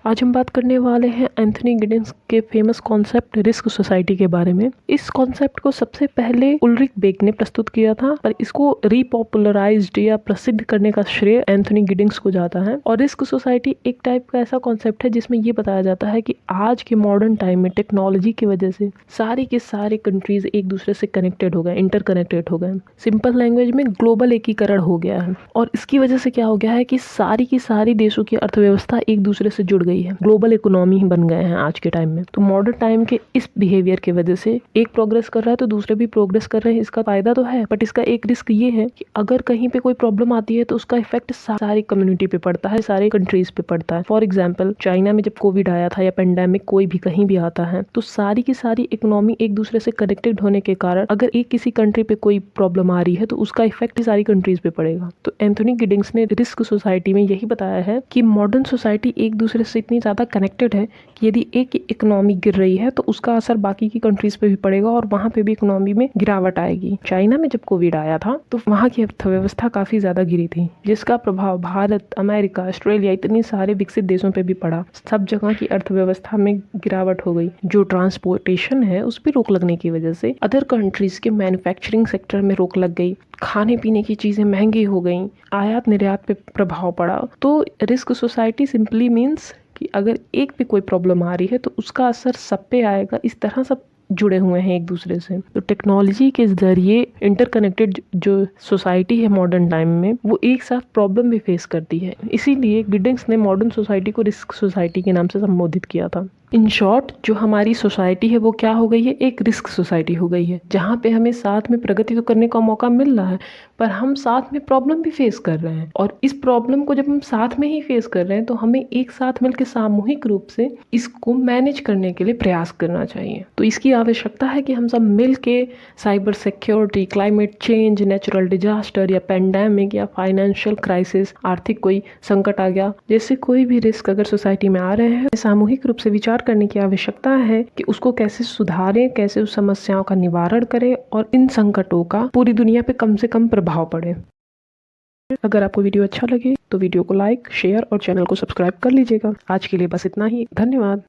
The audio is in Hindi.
आज हम बात करने वाले हैं एंथनी गिडिंस के फेमस कॉन्सेप्ट रिस्क सोसाइटी के बारे में। इस कॉन्सेप्ट को सबसे पहले उल्रिक बेक ने प्रस्तुत किया था, पर इसको रीपॉपुलराइज्ड या प्रसिद्ध करने का श्रेय एंथनी गिडिंस को जाता है। और रिस्क सोसाइटी एक टाइप का ऐसा कॉन्सेप्ट है जिसमें ये बताया जाता है कि आज के मॉडर्न टाइम में टेक्नोलॉजी की वजह से सारे के सारे कंट्रीज एक दूसरे से कनेक्टेड हो गए, इंटरकनेक्टेड हो गए। सिंपल लैंग्वेज में ग्लोबल एकीकरण हो गया है। और इसकी वजह से क्या हो गया है कि सारी की सारी देशों की अर्थव्यवस्था एक दूसरे से जुड़ गई है, ग्लोबल इकोनॉमी ही बन गए हैं आज के टाइम में। तो मॉडर्न टाइम के इस बिहेवियर की वजह से एक प्रोग्रेस कर रहा है तो दूसरे भी प्रोग्रेस कर रहे हैं। इसका फायदा तो है, बट इसका एक रिस्क ये है कि अगर कहीं पे कोई प्रॉब्लम आती है तो उसका इफेक्ट सारी कम्युनिटी पे पड़ता है, सारे कंट्रीज पे पड़ता है। फॉर एग्जाम्पल, चाइना में जब कोविड आया था या पेंडेमिक कोई भी कहीं भी आता है तो सारी की सारी इकोनॉमी एक दूसरे से कनेक्टेड होने के कारण अगर एक किसी कंट्री पे कोई प्रॉब्लम आ रही है तो उसका इफेक्ट सारी कंट्रीज पे पड़ेगा। तो एंथनी गिडिंग्स ने रिस्क सोसाइटी में यही बताया है कि मॉडर्न सोसाइटी एक दूसरे से इतनी ज्यादा कनेक्टेड है कि यदि एक इकोनॉमी गिर रही है तो उसका असर बाकी की कंट्रीज पे भी पड़ेगा और वहां पे भी इकोनॉमी में गिरावट आएगी। चाइना में जब कोविड आया था तो वहां की अर्थव्यवस्था काफी ज्यादा गिरी थी, जिसका प्रभाव भारत, अमेरिका, ऑस्ट्रेलिया, इतनी सारे विकसित देशों पे भी पड़ा। सब जगह की अर्थव्यवस्था में गिरावट हो गई। जो ट्रांसपोर्टेशन है उस पर रोक लगने की वजह से अदर कंट्रीज के मैन्युफैक्चरिंग सेक्टर में रोक लग गई, खाने पीने की चीजें महंगी हो गई, आयात निर्यात पे प्रभाव पड़ा। तो रिस्क सोसाइटी सिंपली मीन्स कि अगर एक पे कोई प्रॉब्लम आ रही है तो उसका असर सब पे आएगा। इस तरह सब जुड़े हुए हैं एक दूसरे से। तो टेक्नोलॉजी के जरिए इंटरकनेक्टेड जो सोसाइटी है मॉडर्न टाइम में, वो एक साथ प्रॉब्लम भी फेस करती है। इसीलिए गिडिंग्स ने मॉडर्न सोसाइटी को रिस्क सोसाइटी के नाम से संबोधित किया था। इन शॉर्ट, जो हमारी सोसाइटी है वो क्या हो गई है, एक रिस्क सोसाइटी हो गई है, जहाँ पे हमें साथ में प्रगति तो करने का मौका मिल रहा है पर हम साथ में प्रॉब्लम भी फेस कर रहे हैं। और इस प्रॉब्लम को जब हम साथ में ही फेस कर रहे हैं तो हमें एक साथ मिलकर सामूहिक रूप से इसको मैनेज करने के लिए प्रयास करना चाहिए। तो इसकी आवश्यकता है कि हम सब मिल के cyber security, climate change, natural disaster या पेंडेमिक या फाइनेंशियल क्राइसिस, आर्थिक कोई संकट आ गया, जैसे कोई भी रिस्क अगर सोसाइटी में आ रहे हैं, सामूहिक रूप से विचार करने की आवश्यकता है कि उसको कैसे सुधारें, कैसे उस समस्याओं का निवारण करें और इन संकटों का पूरी दुनिया पे कम से कम प्रभाव पड़े। अगर आपको वीडियो अच्छा लगे तो वीडियो को लाइक, शेयर और चैनल को सब्सक्राइब कर लीजिएगा। आज के लिए बस इतना ही। धन्यवाद।